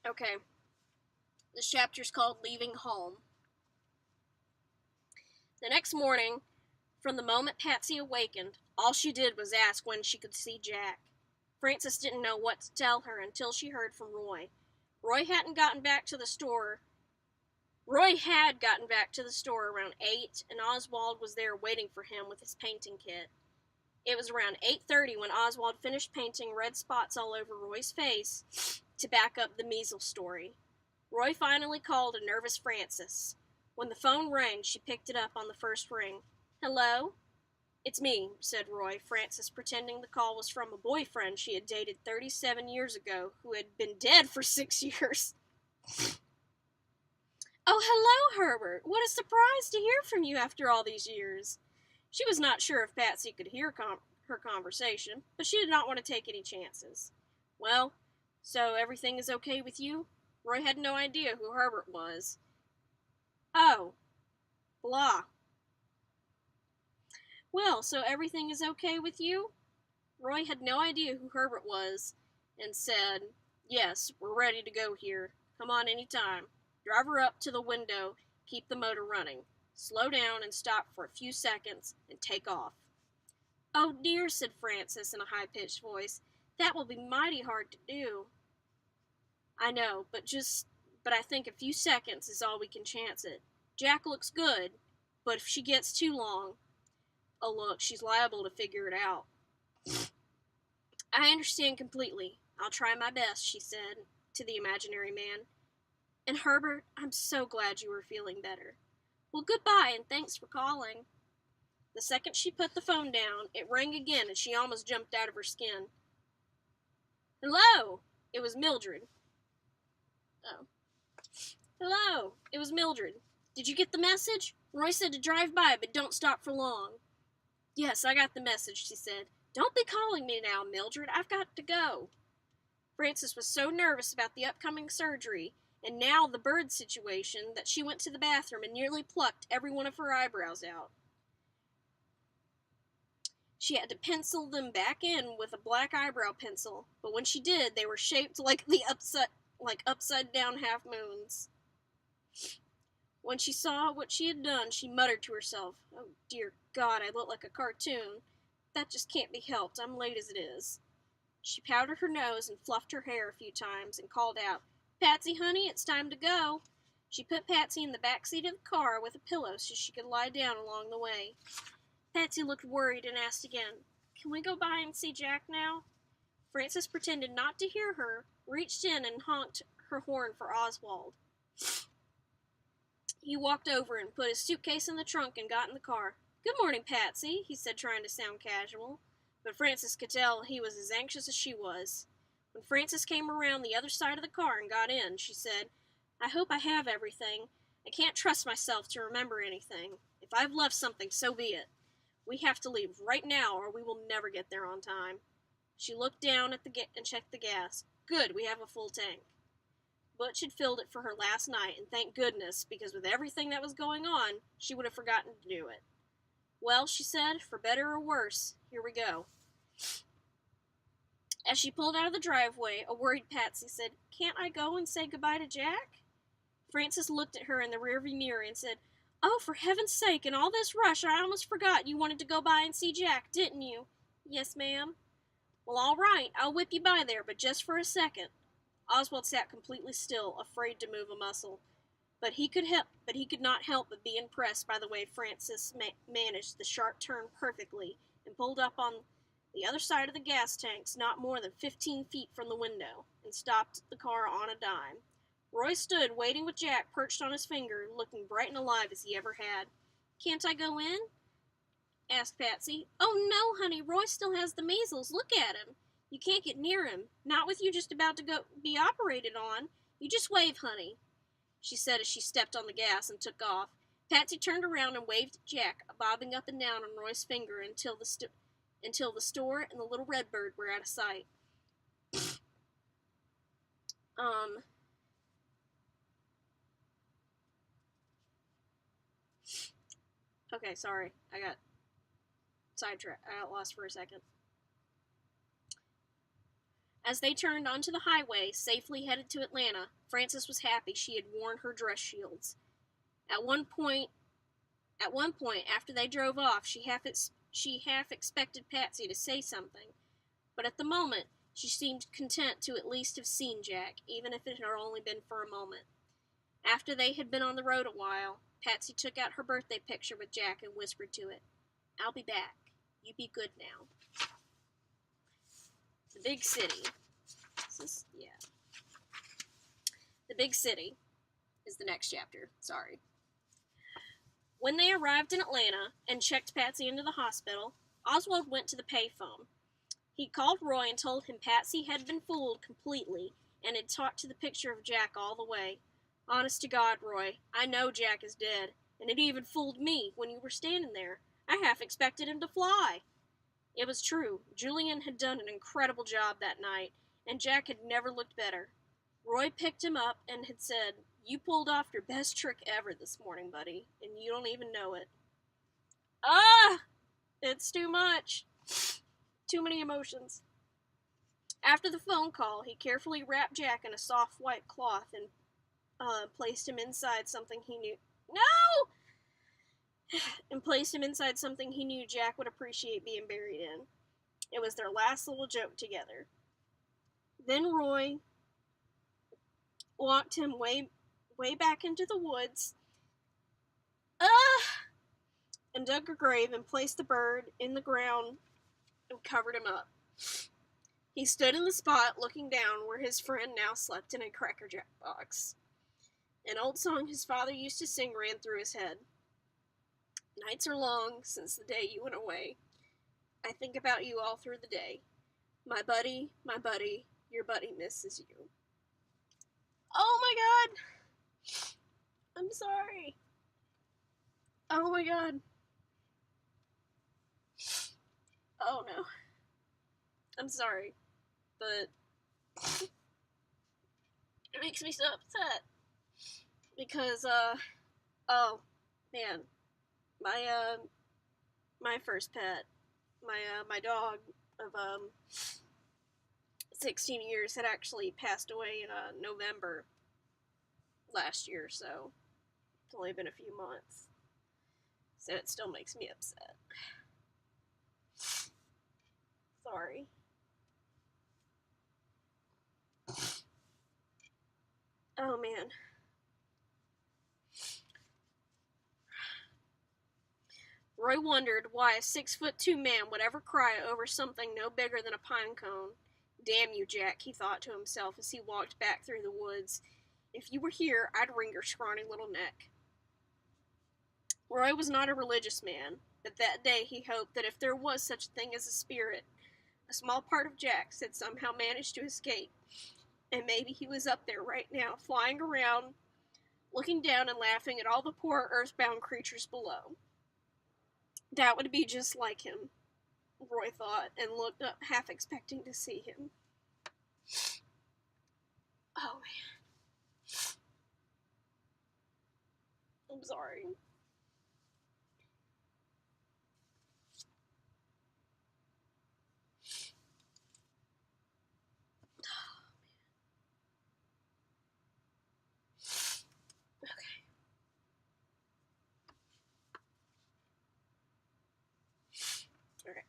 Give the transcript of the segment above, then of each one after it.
Okay, this chapter's called Leaving Home. The next morning, from the moment Patsy awakened, all she did was ask when she could see Jack. Frances didn't know what to tell her until she heard from Roy. Roy had gotten back to the store around 8, and Oswald was there waiting for him with his painting kit. It was around 8:30 when Oswald finished painting red spots all over Roy's face to back up the measles story. Roy finally called a nervous Frances. When the phone rang, she picked it up on the first ring. "Hello?" "It's me," said Roy, Frances pretending the call was from a boyfriend she had dated 37 years ago who had been dead for 6 years. "Oh, hello, Herbert. What a surprise to hear from you after all these years." She was not sure if Patsy could hear her conversation, but she did not want to take any chances. "Well, so everything is okay with you?" Roy had no idea who Herbert was. "Oh, blah. Well, so everything is okay with you?" Roy had no idea who Herbert was and said, "Yes, we're ready to go here. Come on any time. Drive her up to the window, keep the motor running. Slow down and stop for a few seconds and take off." "Oh dear," said Frances in a high-pitched voice. "That will be mighty hard to do." "I know, but I think a few seconds is all we can chance it. Jack looks good, but if she gets too long, oh look, she's liable to figure it out." "I understand completely. I'll try my best," she said to the imaginary man. "And Herbert, I'm so glad you are feeling better." "Well, goodbye, and thanks for calling." The second she put the phone down, it rang again, and she almost jumped out of her skin. "Hello!" It was Mildred. "Oh. Hello! It was Mildred. Did you get the message? Roy said to drive by, but don't stop for long." "Yes, I got the message," she said. "Don't be calling me now, Mildred. I've got to go." Frances was so nervous about the upcoming surgery, and now the bird situation, that she went to the bathroom and nearly plucked every one of her eyebrows out. She had to pencil them back in with a black eyebrow pencil, but when she did, they were shaped like upside-down half-moons. When she saw what she had done, she muttered to herself, "Oh, dear God, I look like a cartoon. That just can't be helped. I'm late as it is." She powdered her nose and fluffed her hair a few times and called out, "Patsy, honey, it's time to go." She put Patsy in the back seat of the car with a pillow so she could lie down along the way. Patsy looked worried and asked again, "Can we go by and see Jack now?" Frances pretended not to hear her, reached in and honked her horn for Oswald. He walked over and put his suitcase in the trunk and got in the car. "Good morning, Patsy," he said, trying to sound casual, but Frances could tell he was as anxious as she was. When Frances came around the other side of the car and got in, she said, "I hope I have everything. I can't trust myself to remember anything. If I've left something, so be it. We have to leave right now or we will never get there on time." She looked down at and checked the gas. "Good, we have a full tank." Butch had filled it for her last night, and thank goodness, because with everything that was going on, she would have forgotten to do it. "Well," she said, "for better or worse, here we go." As she pulled out of the driveway, a worried Patsy said, "Can't I go and say goodbye to Jack?" Frances looked at her in the rearview mirror and said, "Oh, for heaven's sake, in all this rush, I almost forgot you wanted to go by and see Jack, didn't you?" "Yes, ma'am." "Well, all right, I'll whip you by there, but just for a second." Oswald sat completely still, afraid to move a muscle. But he could not help but be impressed by the way Frances managed the sharp turn perfectly and pulled up on the other side of the gas tanks not more than 15 feet from the window and stopped the car on a dime. Roy stood waiting with Jack perched on his finger, looking bright and alive as he ever had. "Can't I go in?" asked Patsy. "Oh, no, honey, Roy still has the measles. Look at him. You can't get near him. Not with you just about to be operated on. You just wave, honey," she said as she stepped on the gas and took off. Patsy turned around and waved at Jack, bobbing up and down on Roy's finger until the store and the little Redbird were out of sight. Okay, sorry. I got sidetracked. I got lost for a second. As they turned onto the highway, safely headed to Atlanta, Frances was happy she had worn her dress shields. At one point, after they drove off, she half expected Patsy to say something, but at the moment, she seemed content to at least have seen Jack, even if it had only been for a moment. After they had been on the road a while, Patsy took out her birthday picture with Jack and whispered to it, "I'll be back. You be good now." The big city. The big city is the next chapter. Sorry. When they arrived in Atlanta and checked Patsy into the hospital, Oswald went to the payphone. He called Roy and told him Patsy had been fooled completely and had talked to the picture of Jack all the way. "Honest to God, Roy, I know Jack is dead, and it even fooled me when you were standing there. I half expected him to fly." It was true. Julian had done an incredible job that night, and Jack had never looked better. Roy picked him up and had said, "You pulled off your best trick ever this morning, buddy, and you don't even know it." It's too much. Too many emotions. After the phone call, he carefully wrapped Jack in a soft white cloth and placed him inside something he knew. No! And placed him inside something he knew Jack would appreciate being buried in. It was their last little joke together. Then Roy walked him way back into the woods, and dug a grave and placed the bird in the ground and covered him up. He stood in the spot looking down where his friend now slept in a Cracker Jack box. An old song his father used to sing ran through his head. "Nights are long since the day you went away. I think about you all through the day. My buddy, your buddy misses you." Oh my God! I'm sorry. Oh my God. Oh no. I'm sorry, but it makes me so upset. Because, oh, man. My first pet, my dog of, 16 years had actually passed away in, November last year, so it's only been a few months. So it still makes me upset. Sorry. Oh, man. Roy wondered why a 6'2" man would ever cry over something no bigger than a pine cone. "Damn you, Jack," he thought to himself as he walked back through the woods. "If you were here, I'd wring your scrawny little neck." Roy was not a religious man, but that day he hoped that if there was such a thing as a spirit, a small part of Jack's had somehow managed to escape, and maybe he was up there right now, flying around, looking down and laughing at all the poor earthbound creatures below. That would be just like him, Roy thought, and looked up, half expecting to see him. Oh, man. I'm sorry. Alright.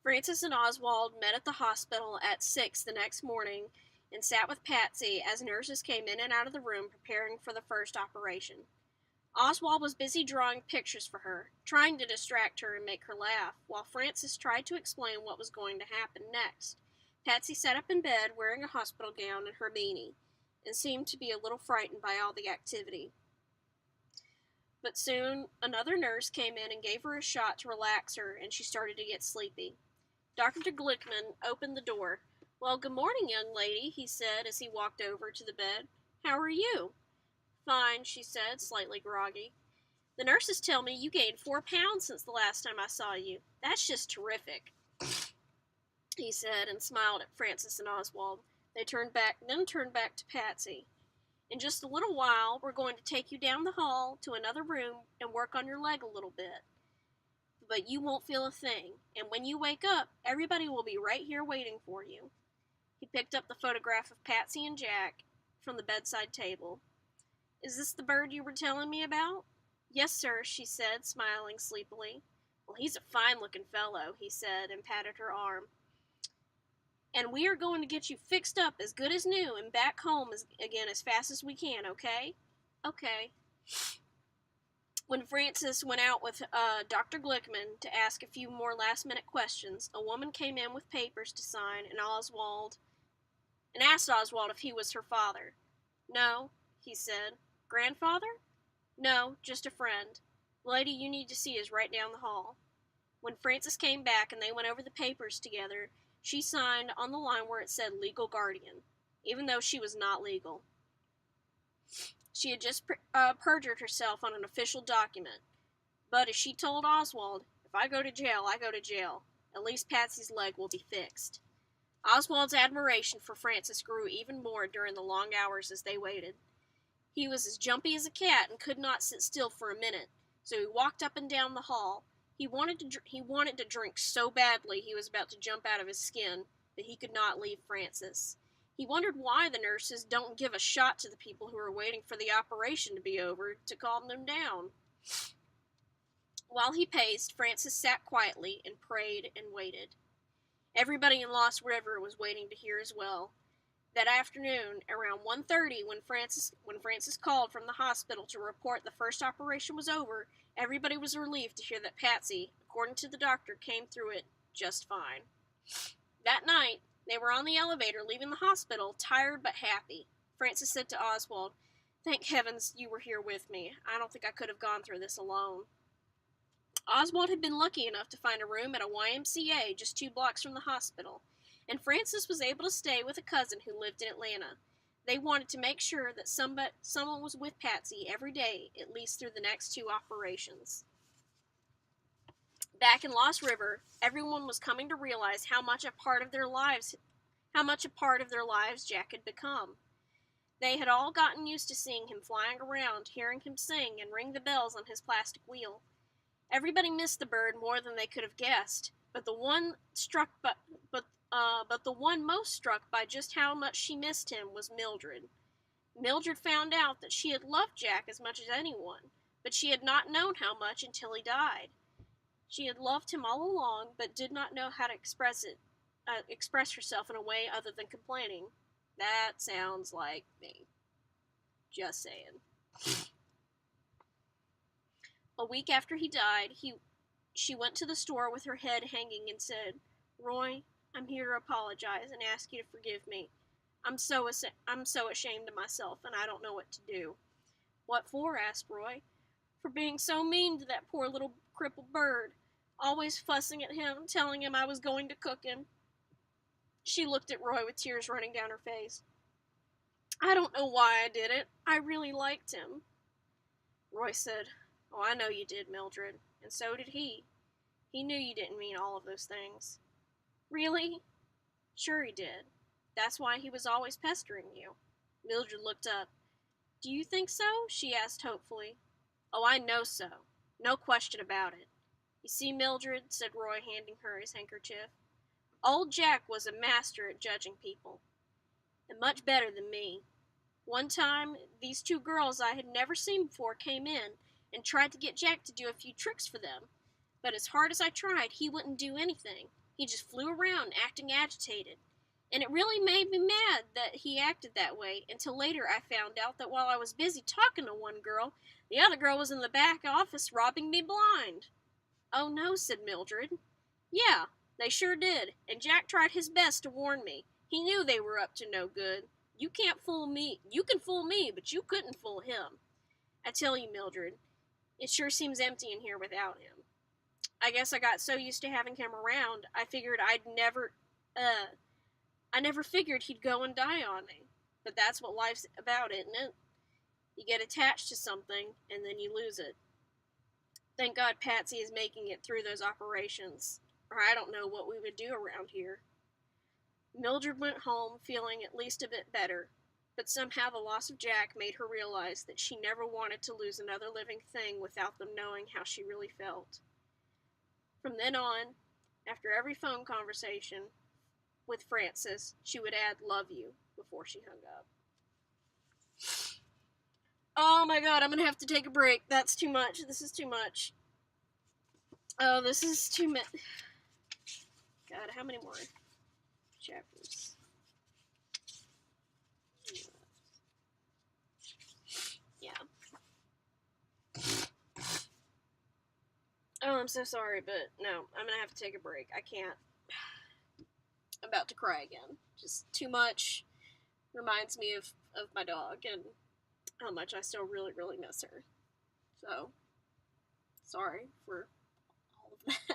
Frances and Oswald met at the hospital at 6 the next morning and sat with Patsy as nurses came in and out of the room preparing for the first operation. Oswald was busy drawing pictures for her, trying to distract her and make her laugh, while Frances tried to explain what was going to happen next. Patsy sat up in bed wearing a hospital gown and her beanie, and seemed to be a little frightened by all the activity. But soon another nurse came in and gave her a shot to relax her, and she started to get sleepy. Dr. Glickman opened the door. "Well, good morning, young lady," he said as he walked over to the bed. "How are you?" "Fine," she said, slightly groggy. "The nurses tell me you gained 4 pounds since the last time I saw you. That's just terrific," he said, and smiled at Frances and Oswald. They turned back to Patsy. In just a little while, we're going to take you down the hall to another room and work on your leg a little bit. But you won't feel a thing, and when you wake up, everybody will be right here waiting for you." He picked up the photograph of Patsy and Jack from the bedside table. "Is this the bird you were telling me about?" "Yes, sir," she said, smiling sleepily. "Well, he's a fine-looking fellow," he said, and patted her arm. "And we are going to get you fixed up as good as new and back home again as fast as we can, okay?" "Okay." When Frances went out with Dr. Glickman to ask a few more last-minute questions, a woman came in with papers to sign and asked Oswald if he was her father. "No," he said. "Grandfather?" "No, just a friend. The lady you need to see is right down the hall." When Frances came back and they went over the papers together, she signed on the line where it said legal guardian, even though she was not legal. She had just perjured herself on an official document. But as she told Oswald, "If I go to jail, I go to jail. At least Patsy's leg will be fixed." Oswald's admiration for Frances grew even more during the long hours as they waited. He was as jumpy as a cat and could not sit still for a minute, so he walked up and down the hall. He wanted to drink so badly he was about to jump out of his skin, but he could not leave Frances. He wondered why the nurses don't give a shot to the people who are waiting for the operation to be over to calm them down. While he paced, Frances sat quietly and prayed and waited. Everybody in Lost River was waiting to hear as well. That afternoon, around 1:30, when Frances called from the hospital to report the first operation was over, everybody was relieved to hear that Patsy, according to the doctor, came through it just fine. That night, they were on the elevator leaving the hospital, tired but happy. Frances said to Oswald, "Thank heavens you were here with me. I don't think I could have gone through this alone." Oswald had been lucky enough to find a room at a YMCA just 2 blocks from the hospital, and Frances was able to stay with a cousin who lived in Atlanta. They wanted to make sure that someone was with Patsy every day, at least through the next 2 operations. Back in Lost River, everyone was coming to realize how much a part of their lives Jack had become. They had all gotten used to seeing him flying around, hearing him sing and ring the bells on his plastic wheel. Everybody missed the bird more than they could have guessed, but the one most struck by just how much she missed him was Mildred. Mildred found out that she had loved Jack as much as anyone, but she had not known how much until he died. She had loved him all along, but did not know how to express herself in a way other than complaining. That sounds like me. Just saying. A week after he died, she went to the store with her head hanging and said, "Roy, I'm here to apologize and ask you to forgive me. I'm so ashamed of myself, and I don't know what to do." "What for?" asked Roy. "For being so mean to that poor little crippled bird. Always fussing at him, telling him I was going to cook him." She looked at Roy with tears running down her face. "I don't know why I did it. I really liked him." Roy said, "Oh, I know you did, Mildred, and so did he. He knew you didn't mean all of those things." "Really?" "Sure he did. That's why he was always pestering you." Mildred looked up. "Do you think so?" she asked hopefully. "Oh, I know so. No question about it. You see, Mildred," said Roy, handing her his handkerchief, "Old Jack was a master at judging people, and much better than me. One time, these 2 girls I had never seen before came in and tried to get Jack to do a few tricks for them, but as hard as I tried, he wouldn't do anything. He just flew around acting agitated, and it really made me mad that he acted that way, until later I found out that while I was busy talking to one girl, the other girl was in the back office robbing me blind." "Oh no," said Mildred. "Yeah, they sure did, and Jack tried his best to warn me. He knew they were up to no good. You can't fool me. You can fool me, but you couldn't fool him. I tell you, Mildred, it sure seems empty in here without him. I guess I got so used to having him around, I never figured he'd go and die on me. But that's what life's about, isn't it? You get attached to something, and then you lose it. Thank God Patsy is making it through those operations, or I don't know what we would do around here." Mildred went home feeling at least a bit better. But somehow the loss of Jack made her realize that she never wanted to lose another living thing without them knowing how she really felt. From then on, after every phone conversation with Frances, she would add "love you" before she hung up. Oh my god, I'm gonna have to take a break. That's too much. This is too much. Oh, this is too much. God, how many more chapters? Yeah. Oh, I'm so sorry, but no, I'm gonna have to take a break. I can't. I'm about to cry again. Just too much. Reminds me of my dog and how much I still really, really miss her. So, sorry for all of that.